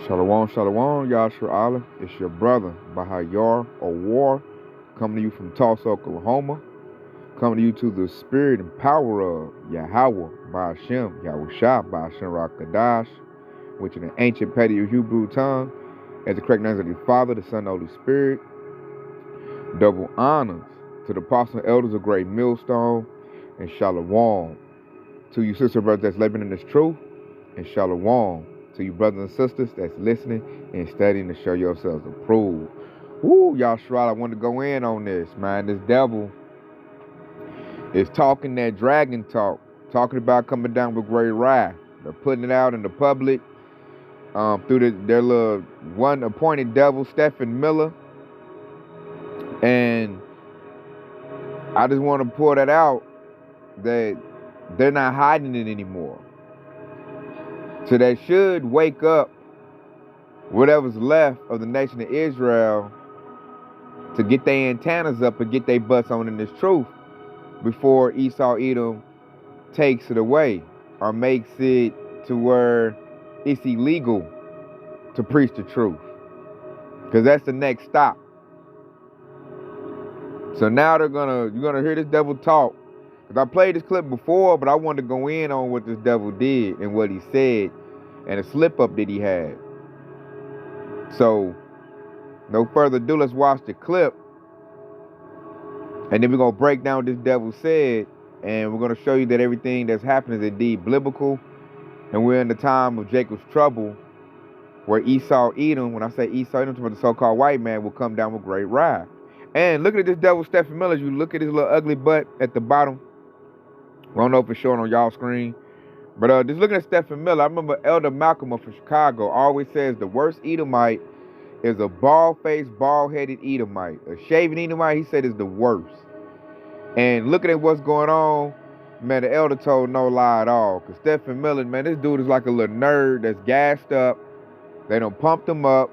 Shalom, shalom, Yashua Allah. It's your brother, Bahayar or War, coming to you from Tulsa, Oklahoma. Coming to you to the spirit and power of Yahweh, Ba'ashem, Yahushua, Ba'ashem Rakadash, which in the ancient Paleo-Hebrew tongue, as the correct names of the Father, the Son, and the Holy Spirit. Double honors to the apostles and elders of Great Millstone, and shalom to you sister brothers that's living in this truth, and shalom to you brothers and sisters that's listening and studying to show yourselves approved. Woo, Yashua, I want to go in on this, man. This devil is talking that dragon talk, talking about coming down with great wrath. They're putting it out in the public through their little one appointed devil, Stephen Miller. And I just want to pour that out that they're not hiding it anymore. So they should wake up whatever's left of the nation of Israel to get their antennas up and get their butts on in this truth before Esau Edom takes it away or makes it to where it's illegal to preach the truth. Because that's the next stop. So now you're gonna hear this devil talk. Because I played this clip before, but I wanted to go in on what this devil did and what he said and a slip up that he had. So no further ado, let's watch the clip. And then we're going to break down what this devil said. And we're going to show you that everything that's happening is indeed biblical. And we're in the time of Jacob's trouble, where Esau Edom, when I say Esau Edom, the so-called white man, will come down with great wrath. And look at this devil, Stephen Miller. You look at his little ugly butt at the bottom. I don't know if it's showing on y'all's screen. But just looking at Stephen Miller, I remember Elder Malcolm from Chicago always says the worst Edomite is a bald-faced, bald-headed Edomite. A shaven Edomite, he said, is the worst. And looking at what's going on, man, the elder told no lie at all. Because Stephen Miller, man, this dude is like a little nerd that's gassed up. They done pumped him up.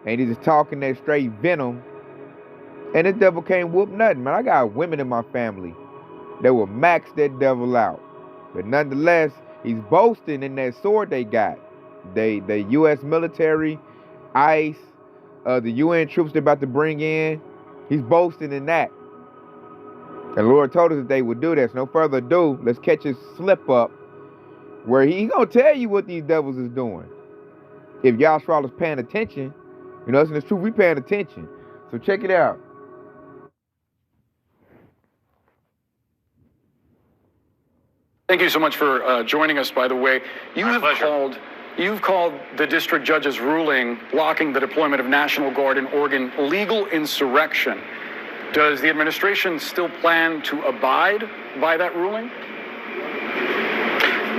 And he's just talking that straight venom. And this devil can't whoop nothing, man. I got women in my family that will max that devil out. But nonetheless, he's boasting in that sword they got. The U.S. military, ICE, the UN troops they're about to bring in. He's boasting in that. And the Lord told us that they would do that. So no further ado, let's catch his slip up where he's going to tell you what these devils is doing. If Yahshua is paying attention, you know, it's in the truth, we paying attention. So check it out. Thank you so much for joining us, by the way. You've called the district judge's ruling blocking the deployment of National Guard in Oregon legal insurrection. Does the administration still plan to abide by that ruling?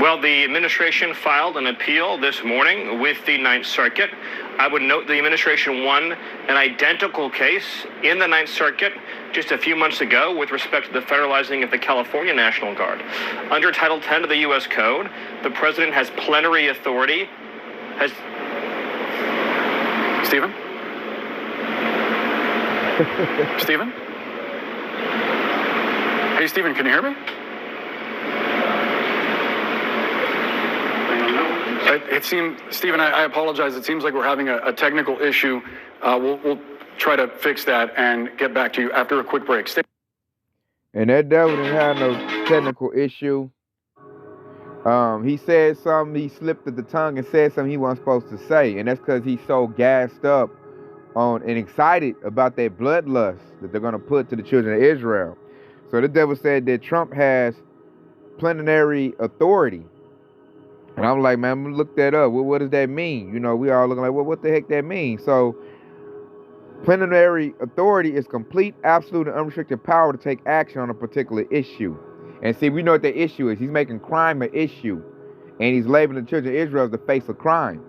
Well, the administration filed an appeal this morning with the Ninth Circuit. I would note the administration won an identical case in the Ninth Circuit just a few months ago with respect to the federalizing of the California National Guard. Under Title 10 of the U.S. Code, the president has plenary authority. Stephen? Stephen? Hey, Stephen, can you hear me? It seemed, Stephen, I apologize. It seems like we're having a technical issue. We'll try to fix that and get back to you after a quick break. And that devil didn't have no technical issue. He said something, he slipped at the tongue and said something he wasn't supposed to say. And that's because he's so gassed up on and excited about that bloodlust that they're going to put to the children of Israel. So the devil said that Trump has plenary authority. And I'm like, man, I'm gonna look that up. Well, what does that mean? You know, we all looking like, well, what the heck that means? So plenary authority is complete, absolute, and unrestricted power to take action on a particular issue. And see, we know what the issue is. He's making crime an issue. And he's labeling the children of Israel as the face of crime.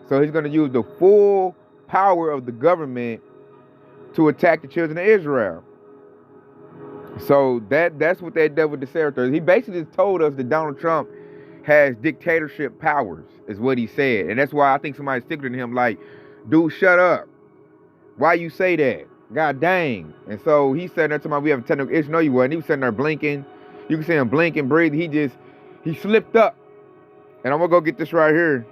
So he's going to use the full power of the government to attack the children of Israel. So that's what that devil deserted. He basically just told us that Donald Trump has dictatorship powers, is what he said. And that's why I think somebody's sticking to him like, dude, shut up. Why you say that? God dang. And so he said there to me, we have a technical issue. No, you wasn't. He was sitting there blinking. You can see him blinking, breathing. He slipped up. And I'm going to go get this right here.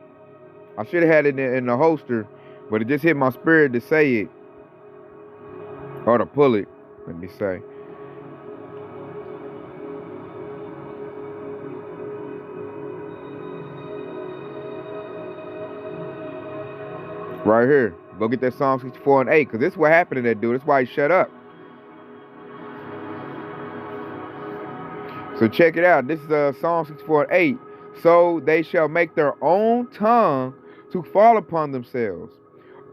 I should have had it in the holster, but it just hit my spirit to say it. Or to pull it, let me say. Right here. Go get that Psalm 64 and 8, because this is what happened to that dude. That's why he shut up. So check it out. This is Psalm 64 and 8. So they shall make their own tongue to fall upon themselves.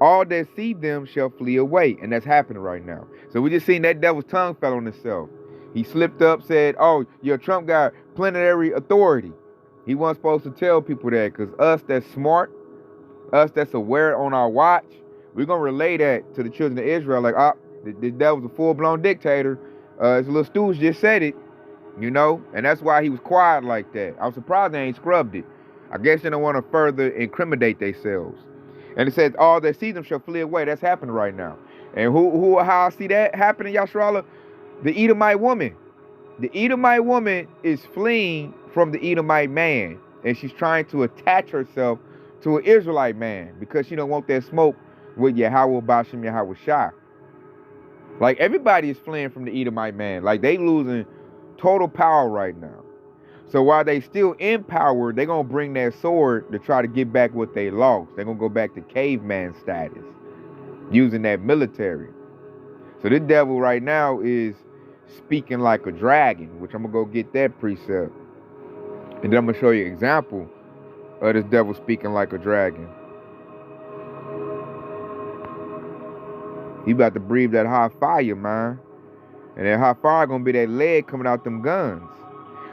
All that see them shall flee away. And that's happening right now. So we just seen that devil's tongue fell on himself. He slipped up, said, oh, your Trump got plenary authority. He wasn't supposed to tell people that, because us that's smart, us that's aware on our watch, we're going to relay that to the children of Israel. Like, this devil's a full-blown dictator. His little stooge just said it, you know, and that's why he was quiet like that. I was surprised they ain't scrubbed it. I guess they don't want to further incriminate themselves. And it says, all that see them shall flee away. That's happening right now. And how I see that happening, Yashrallah? The Edomite woman. The Edomite woman is fleeing from the Edomite man, and she's trying to attach herself to an Israelite man because she don't want that smoke with Yahweh Bashem Yahweh Shah. Like, everybody is fleeing from the Edomite man. Like, they losing total power right now. So while they still in power, they're going to bring that sword to try to get back what they lost. They're going to go back to caveman status using that military. So this devil right now is speaking like a dragon, which I'm going to go get that precept. And then I'm going to show you an example of this devil speaking like a dragon. He about to breathe that hot fire, man. And that hot fire going to be that lead coming out them guns.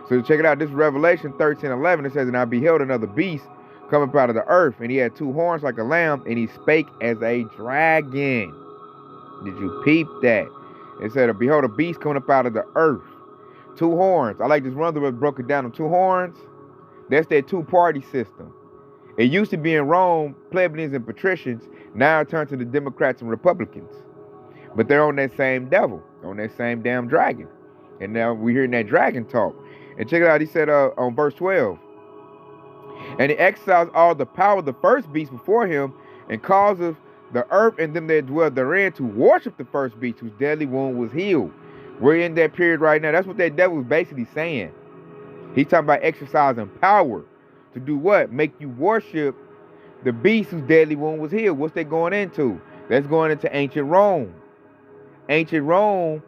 So check it out. This is Revelation 13:11. It says, and I beheld another beast come up out of the earth, and he had two horns like a lamb, and he spake as a dragon. Did you peep that? It said, behold, a beast coming up out of the earth. Two horns. I like this one that broke it down on two horns. That's their two-party system. It used to be in Rome, plebeians and patricians. Now it turned to the Democrats and Republicans. But they're on that same devil, on that same damn dragon. And now we're hearing that dragon talk. And check it out. He said on verse 12. And he exercised all the power of the first beast before him, and causeth the earth and them that dwell therein to worship the first beast, whose deadly wound was healed. We're in that period right now. That's what that devil is basically saying. He's talking about exercising power to do what? Make you worship the beast whose deadly wound was healed. What's that going into? That's going into ancient Rome. Ancient Rome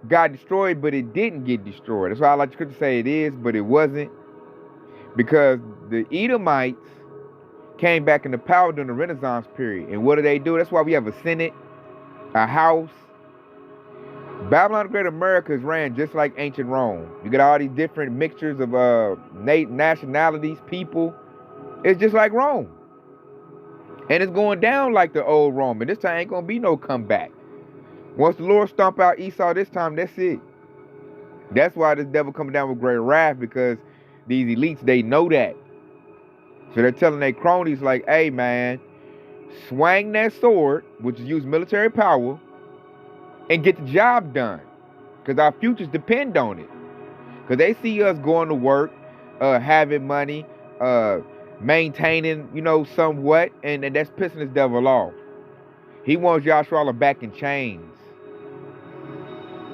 got destroyed, but it didn't get destroyed. That's why I like to say it is, but it wasn't. Because the Edomites came back into power during the Renaissance period. And what do they do? That's why we have a Senate, a House. Babylon the Great America is ran just like ancient Rome. You get all these different mixtures of nationalities, people. It's just like Rome. And it's going down like the old Rome. And this time ain't going to be no comeback. Once the Lord stomp out Esau this time, that's it. That's why this devil coming down with great wrath, because these elites, they know that. So they're telling their cronies like, hey, man, swing that sword, which is use military power, and get the job done. Because our futures depend on it. Because they see us going to work, having money, maintaining, somewhat, and that's pissing this devil off. He wants Yahshua back in chains.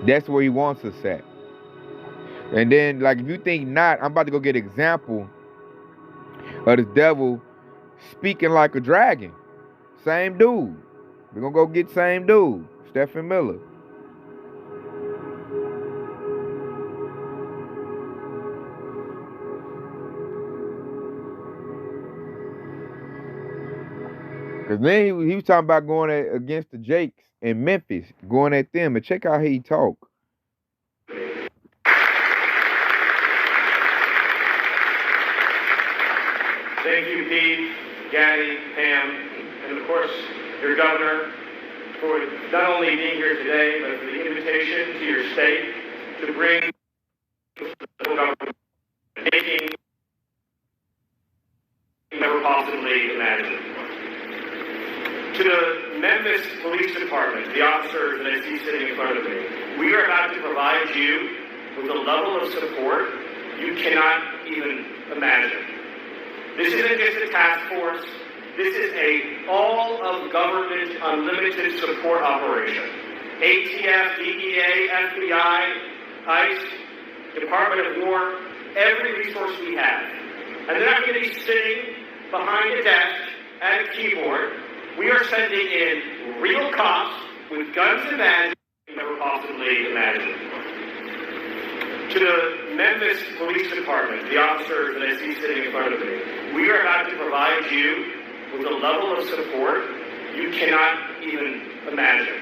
That's where he wants us at. And then, like, if you think not, I'm about to go get an example of this devil speaking like a dragon. Same dude. We're going to go get same dude, Stephen Miller. Because then he was talking about going against the Jakes in Memphis, going at them. And check out how he talk. Thank you, Pete, Gaddy, Pam, and of course, your governor, for not only being here today, but for the invitation to your state to bring the government making never possibly imagined. To the Memphis Police Department, the officers that I see sitting in front of me, we are about to provide you with a level of support you cannot even imagine. This isn't just a task force. This is a all-of-government unlimited support operation. ATF, DEA, FBI, ICE, Department of War, every resource we have. And they're not going to be sitting behind a desk at a keyboard. We are sending in real cops with guns and badges you never possibly imagined. To the Memphis Police Department, the officers that I see sitting in front of me, we are about to provide you with a level of support you cannot even imagine.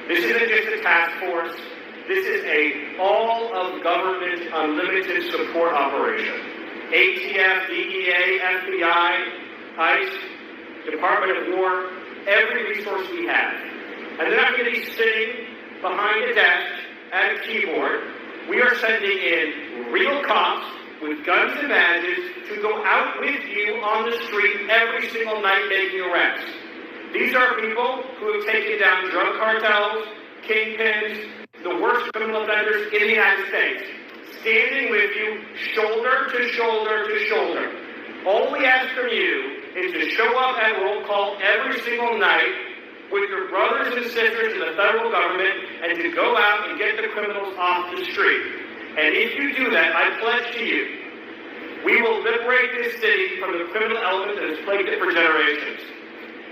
This isn't just a task force. This is a all-of-government unlimited support operation. ATF, DEA, FBI, ICE, Department of War, every resource we have. And they're not going to be sitting behind a desk at a keyboard. We are sending in real cops with guns and badges to go out with you on the street every single night making arrests. These are people who have taken down drug cartels, kingpins, the worst criminal offenders in the United States, standing with you shoulder to shoulder to shoulder. All we ask from you is to show up at roll call every single night with your brothers and sisters in the federal government and to go out and get the criminals off the street. And if you do that, I pledge to you, we will liberate this city from the criminal element that has plagued it for generations.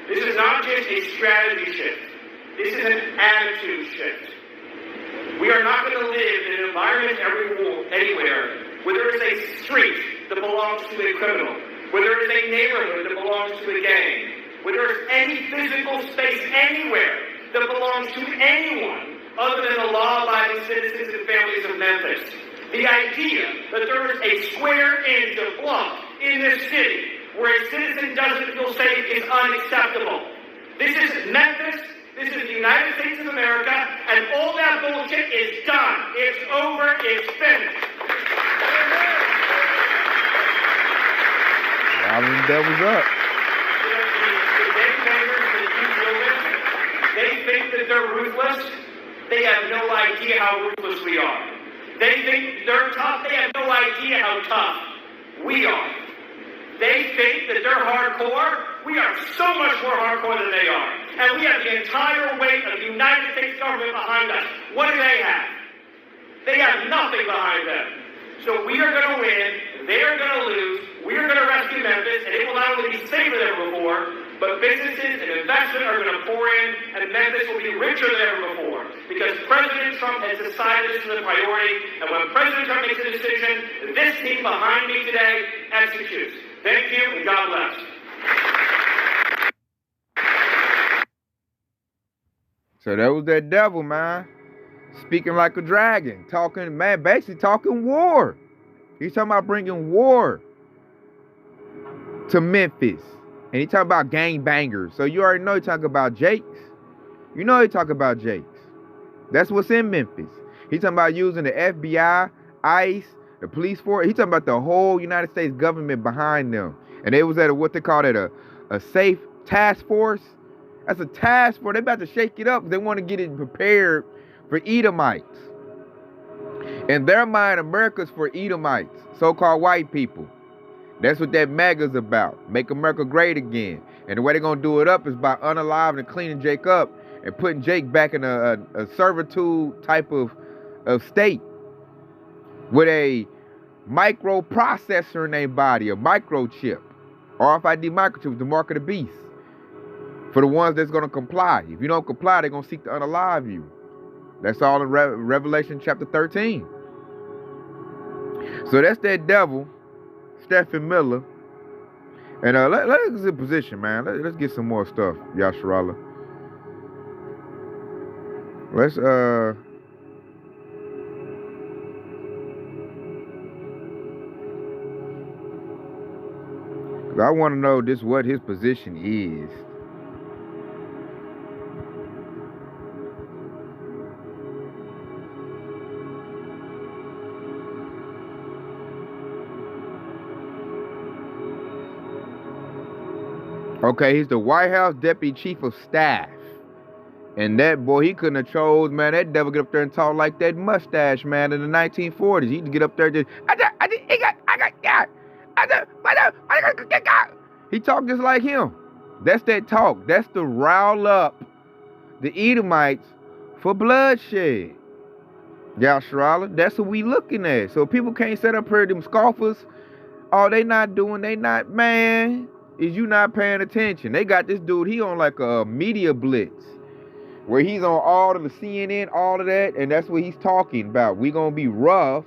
This is not just a strategy shift. This is an attitude shift. We are not going to live in an environment anywhere where there is a street that belongs to a criminal, where there is a neighborhood that belongs to a gang, where there is any physical space anywhere that belongs to anyone other than the law-abiding citizens and families of Memphis. The idea that there is a square inch of block in this city where a citizen doesn't feel safe is unacceptable. This is Memphis. This is the United States of America, and all that bullshit is done. It's over. It's finished. Robin Devil's up. The gangbangers that you deal with, they think that they're ruthless. They have no idea how ruthless we are. They think they're tough. They have no idea how tough we are. They think that they're hardcore. We are so much more hardcore than they are. And we have the entire weight of the United States government behind us. What do they have? They have nothing behind them. So we are going to win. They are going to lose. We are going to rescue Memphis. And it will not only be safer than ever before, but businesses and investment are going to pour in, and Memphis will be richer than ever before. Because President Trump has decided this is a priority. And when President Trump makes a decision, this team behind me today executes. Thank you, and God bless. So that was that devil, man. Speaking like a dragon. Talking, man, basically talking war. He's talking about bringing war to Memphis. And he talking about gangbangers. So you already know he talking about Jakes. You know he talking about Jakes. That's what's in Memphis. He talking about using the FBI, ICE, the police force. He talking about the whole United States government behind them. And they was at what they call it a safe task force. That's a task force. They about to shake it up. They want to get it prepared for Edomites. In their mind, America's for Edomites, so-called white people. That's what that MAGA's about. Make America great again. And the way they're going to do it up is by unaliving and cleaning Jake up and putting Jake back in a servitude type of state with a microprocessor in their body, a microchip. RFID microchip, the mark of the beast. For the ones that's going to comply. If you don't comply, they're going to seek to unalive you. That's all in Revelation chapter 13. So that's that devil, Stephen Miller. And let's get in position, man. Let's get some more stuff, Yasharallah. Let's I want to know this what his position is. Okay, he's the White House Deputy Chief of Staff. And that boy, he couldn't have chose, man, that devil get up there and talk like that mustache, man, in the 1940s. He'd get up there and just, He talked just like him. That's that talk. That's to rile up the Edomites for bloodshed. Yasharala, that's what we looking at. So people can't set up here, them scoffers. Oh, they not, man, is you not paying attention. They got this dude, he on like a media blitz, where he's on all of the CNN, all of that, and that's what he's talking about. We gonna be rough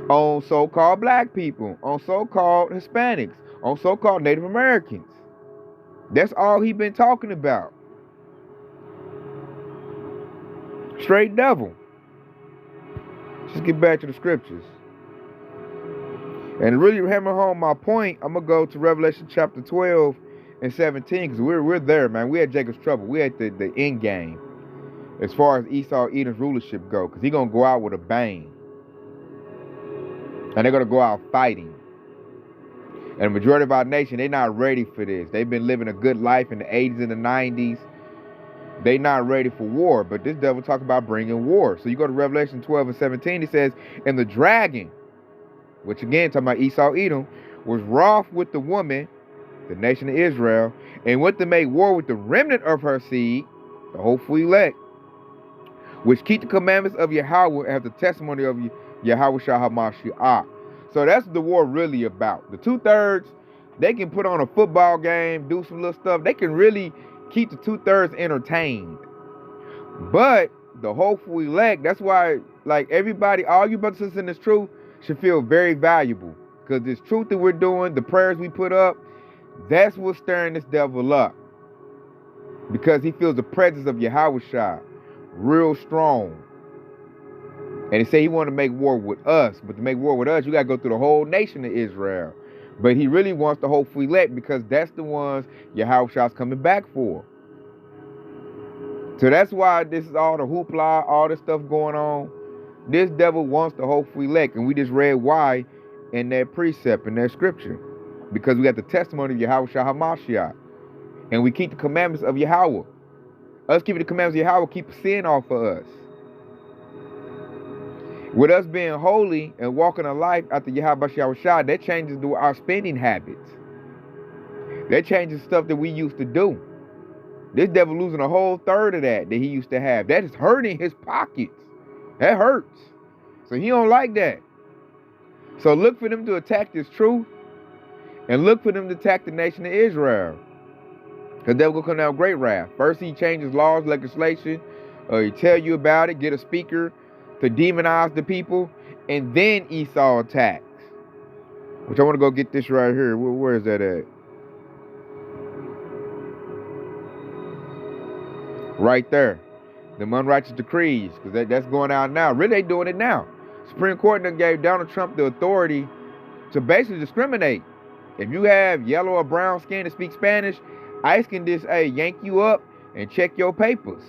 on so-called black people, on so-called Hispanics, on so-called Native Americans. That's all he been talking about. Straight devil. Just get back to the scriptures. And really hammer home my point, I'm going to go to Revelation chapter 12 and 17, because we're there, man. We at Jacob's trouble. We at the end game as far as Esau, Edom's rulership go, because he's going to go out with a bang. And they're going to go out fighting. And the majority of our nation, they're not ready for this. They've been living a good life in the 80s and the 90s. They not ready for war, but this devil talk about bringing war. So you go to Revelation 12 and 17, it says, and the dragon, which again, talking about Esau, Edom, was wroth with the woman, the nation of Israel, and went to make war with the remnant of her seed, the hopeful elect, which keep the commandments of Yahweh and have the testimony of Yahweh Shah HaMashiach. So that's the war really about. The 2/3, they can put on a football game, do some little stuff. They can really keep the 2/3 entertained. But the hopeful elect, that's why, like, everybody, all you brothers and sisters in this truth should feel very valuable. Because this truth that we're doing, the prayers we put up, that's what's stirring this devil up. Because he feels the presence of Yahweh Shah real strong. And he said he wanted to make war with us. But to make war with us, you got to go through the whole nation of Israel. But he really wants the hopeful elect, because that's the ones Yahweh Shah's coming back for. So that's why this is all the hoopla, all this stuff going on. This devil wants the hopeful elect. And we just read why in that precept, in that scripture. Because we got the testimony of Yahweh Shah HaMashiach. And we keep the commandments of Yahweh. Us keeping the commandments of Yahweh keep sin off of us. With us being holy and walking a life after Yahweh Shah, that changes our spending habits. That changes stuff that we used to do. This devil losing a whole third of that he used to have. That is hurting his pockets. That hurts. So he don't like that. So look for them to attack this truth, and look for them to attack the nation of Israel. Because devil will come down with great wrath. First he changes laws, legislation. He tell you about it, get a speaker to demonize the people, and then Esau attacks. Which I want to go get this right here. Where is that at? Right there. The unrighteous decrees, because that's going out now. Really, they doing it now. Supreme Court done gave Donald Trump the authority to basically discriminate. If you have yellow or brown skin and speak Spanish, ICE can just yank you up and check your papers.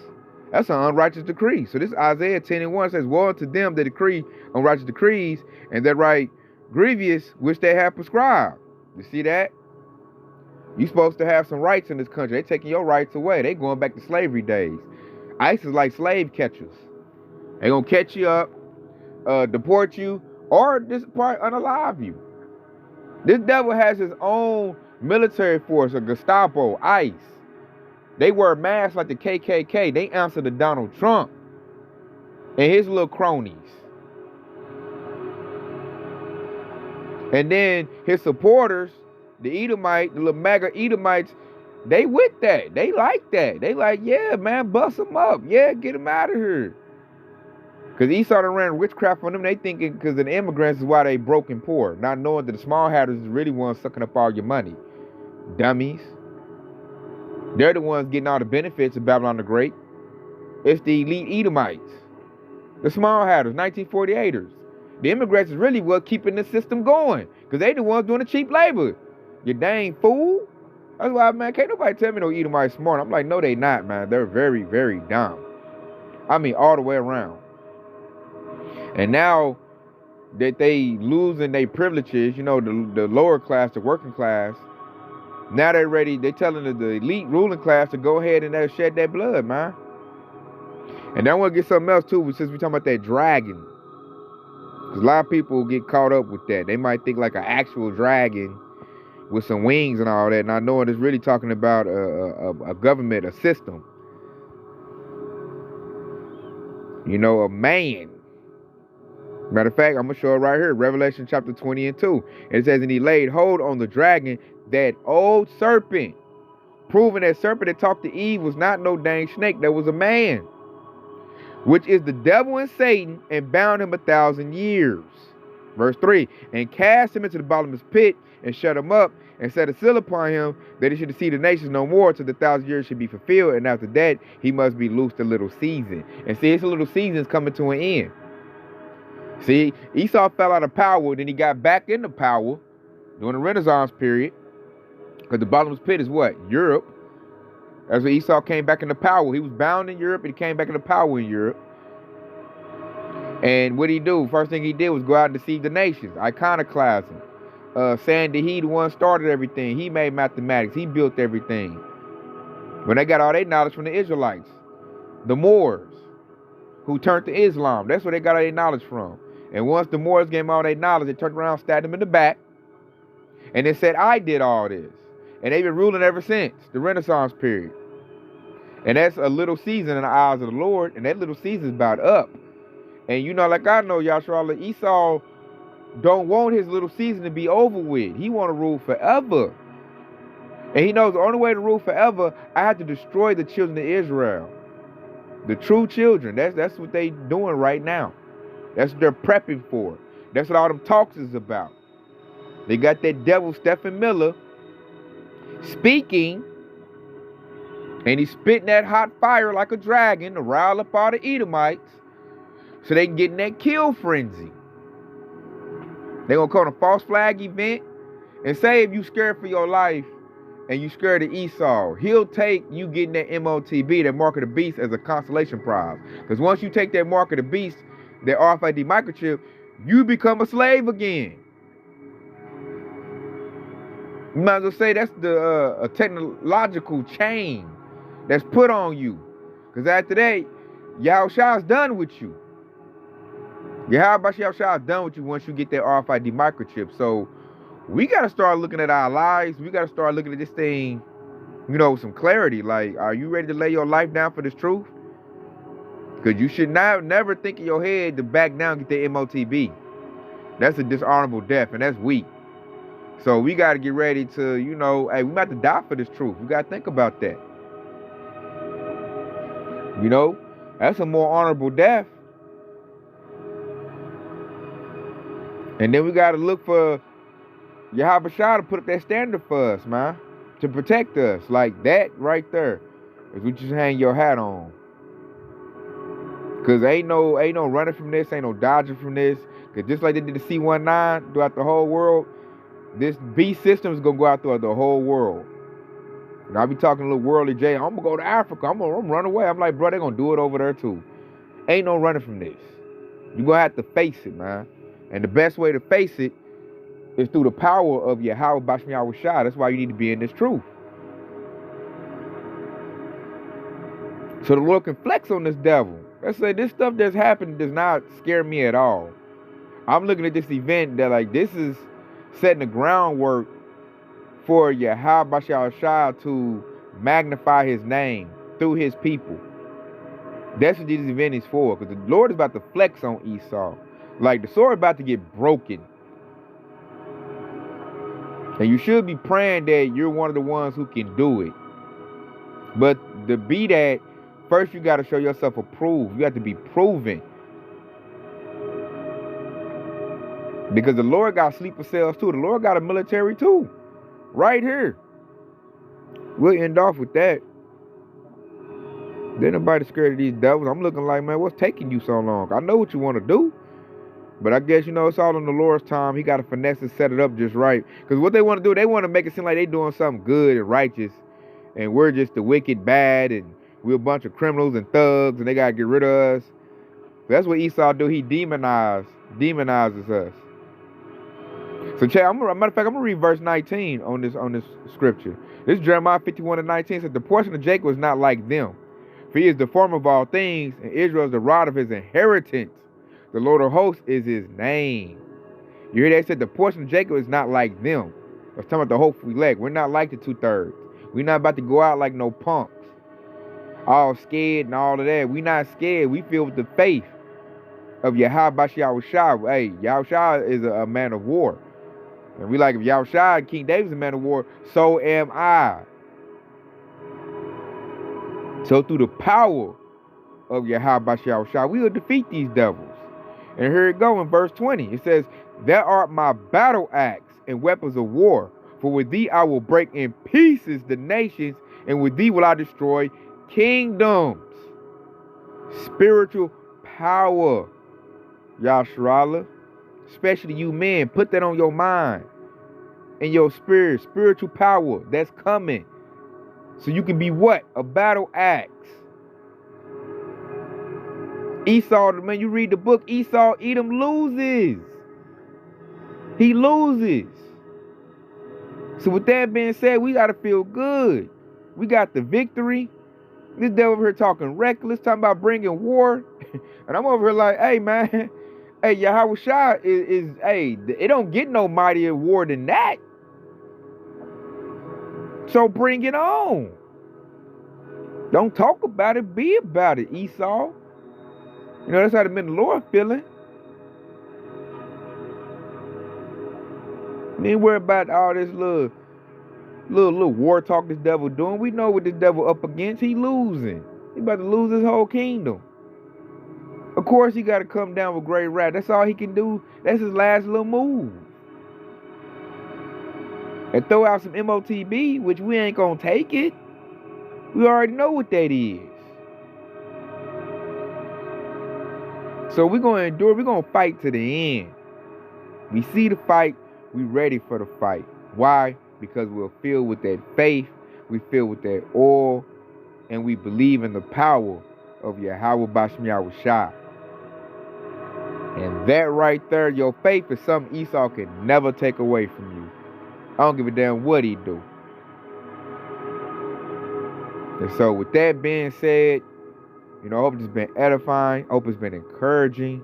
That's an unrighteous decree. So this Isaiah 10:1 says, woe unto them that decree unrighteous decrees, and that right grievous which they have prescribed. You see that? You supposed to have some rights in this country. They taking your rights away. They going back to slavery days. ICE is like slave catchers. They gonna catch you up, deport you, or this part unalive you. This devil has his own military force, a Gestapo, ICE. They wear masks like the KKK. They answer to Donald Trump and his little cronies. And then his supporters, the Edomite, the little MAGA Edomites, they with that. They like that. They like, yeah, man, bust them up. Yeah, get them out of here. Because Esau done ran witchcraft on them. They thinking because of the immigrants is why they broke and poor. Not knowing that the small hatters is really ones sucking up all your money. Dummies. They're the ones getting all the benefits of Babylon the Great. It's the elite Edomites. The small hatters, 1948ers. The immigrants is really what keeping the system going. Because they the ones doing the cheap labor. You dang fool. That's why, man, can't nobody tell me no Edomites smart. I'm like, no, they not, man. They're very, very dumb. I mean, all the way around. And now that they losing their privileges, you know, the lower class, the working class, now they're ready. They're telling the elite ruling class to go ahead and shed their blood, man. And then I want to get something else, too, since we're talking about that dragon. Because a lot of people get caught up with that. They might think like an actual dragon with some wings and all that, not knowing it's really talking about a government, a system. You know, a man. Matter of fact, I'm going to show it right here. Revelation chapter 20 and 2. It says, and he laid hold on the dragon, that old serpent, proving that serpent that talked to Eve was not no dang snake. That was a man, which is the devil and Satan, and bound him 1,000 years. Verse 3, and cast him into the bottomless pit, and shut him up, and set a seal upon him, that he should see the nations no more, till the 1,000 years should be fulfilled. And after that, he must be loosed a little season. And see, it's a little season is coming to an end. See, Esau fell out of power, then he got back into power during the Renaissance period. Because the bottomless pit is what? Europe. That's when Esau came back into power. He was bound in Europe, and he came back into power in Europe. And what did he do? First thing he did was go out and deceive the nations. Iconoclasm. Saying that he the one started everything. He made mathematics. He built everything. When they got all their knowledge from the Israelites. The Moors, who turned to Islam. That's where they got all their knowledge from. And once the Moors gave them all their knowledge, they turned around, stabbed them in the back. And they said, I did all this. And they've been ruling ever since the Renaissance period. And that's a little season in the eyes of the Lord. And that little season is about up. And you know, like I know, Yashua, Esau don't want his little season to be over with. He want to rule forever. And he knows the only way to rule forever, I have to destroy the children of Israel. The true children. That's what they doing right now. That's what they're prepping for. That's what all them talks is about. They got that devil, Stephen Miller, speaking, and he's spitting that hot fire like a dragon to rile up all the Edomites so they can get in that kill frenzy. They're going to call a false flag event and say if you scared for your life and you scared of Esau, he'll take you getting that MOTB, that mark of the beast, as a consolation prize. Because once you take that mark of the beast, that RFID microchip, you become a slave again. You might as well say that's the a technological chain that's put on you. Because after that, Yahushua's done with you. Yahushua's done with you once you get that RFID microchip. So we got to start looking at our lives. We got to start looking at this thing, you know, with some clarity. Like, are you ready to lay your life down for this truth? Because you should never think in your head to back down and get the MOTB. That's a dishonorable death, and that's weak. So we got to get ready to, you know, hey, we about to die for this truth. We got to think about that. You know, that's a more honorable death. And then we got to look for Yahushua to put up that standard for us, man. To protect us. Like that right there is what you hang your hat on. Because ain't no running from this. Ain't no dodging from this. Because just like they did the C-19 throughout the whole world, this beast system is going to go out throughout the whole world. And I be talking a little worldly Jay. I'm going to go to Africa. I'm going to run away. I'm like, bro, they're going to do it over there too. Ain't no running from this. You're going to have to face it, man. And the best way to face it is through the power of Yahweh Bashmi Yahushua. That's why you need to be in this truth. So the Lord can flex on this devil. Let's say this stuff that's happened does not scare me at all. I'm looking at this event that, like, this is setting the groundwork for Yahweh Bashmi Yahushua to magnify his name through his people. That's what this event is for. Because the Lord is about to flex on Esau. Like, the sword about to get broken. And you should be praying that you're one of the ones who can do it. But to be that, first you got to show yourself approved. You have to be proven. Because the Lord got sleeper cells too. The Lord got a military too. Right here. We'll end off with that. There ain't nobody scared of these devils. I'm looking like, man, what's taking you so long? I know what you want to do. But I guess, you know, it's all in the Lord's time. He got to finesse and set it up just right. Because what they want to do, they want to make it seem like they doing something good and righteous. And we're just the wicked bad. And we're a bunch of criminals and thugs. And they got to get rid of us. That's what Esau do. He demonizes us. So, Chad, matter of fact, I'm going to read verse 19 on this scripture. This is Jeremiah 51:19. Says, the portion of Jacob is not like them. For he is the form of all things. And Israel is the rod of his inheritance. The Lord of hosts is his name. You hear that? It said the portion of Jacob is not like them. I was talking about the hopeful elect. We're not like the 2/3. We're not about to go out like no punks, all scared and all of that. We not scared. We filled with the faith of Yahweh Shah. Hey, Yahweh is a man of war. And we like, if Yahweh, King David's a man of war, so am I. So through the power of Yahweh Shah, we will defeat these devils. And here it go in verse 20. It says, "Thou art my battle axe and weapons of war. For with thee I will break in pieces the nations, and with thee will I destroy kingdoms." Spiritual power, Yashrala. Especially you men, put that on your mind and your spirit. Spiritual power that's coming. So you can be what? A battle axe. Esau, man, you read the book, Esau, Edom loses. He loses. So with that being said, we got to feel good. We got the victory. This devil over here talking reckless, talking about bringing war. And I'm over here like, hey, man, hey, Yahweh Shah hey, it don't get no mightier war than that. So bring it on. Don't talk about it, be about it, Esau. You know, that's how the men of the Lord feeling. We ain't worry about all this little war talk this devil doing. We know what this devil up against. He losing. He about to lose his whole kingdom. Of course, he got to come down with great wrath. That's all he can do. That's his last little move. And throw out some MOTB, which we ain't gonna take it. We already know what that is. So we're going to endure. We're going to fight to the end. We see the fight. We ready for the fight. Why? Because we're filled with that faith. We filled with that oil. And we believe in the power of Yahweh Bashem Yahweh Shah. And that right there, your faith is something Esau can never take away from you. I don't give a damn what he do. And so with that being said, you know, I hope it's been edifying. I hope it's been encouraging.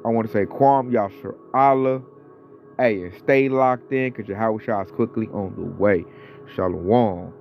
I want to say Kwam Yashar Allah. Hey, and stay locked in because Yahweh Shah is quickly on the way. Shalom.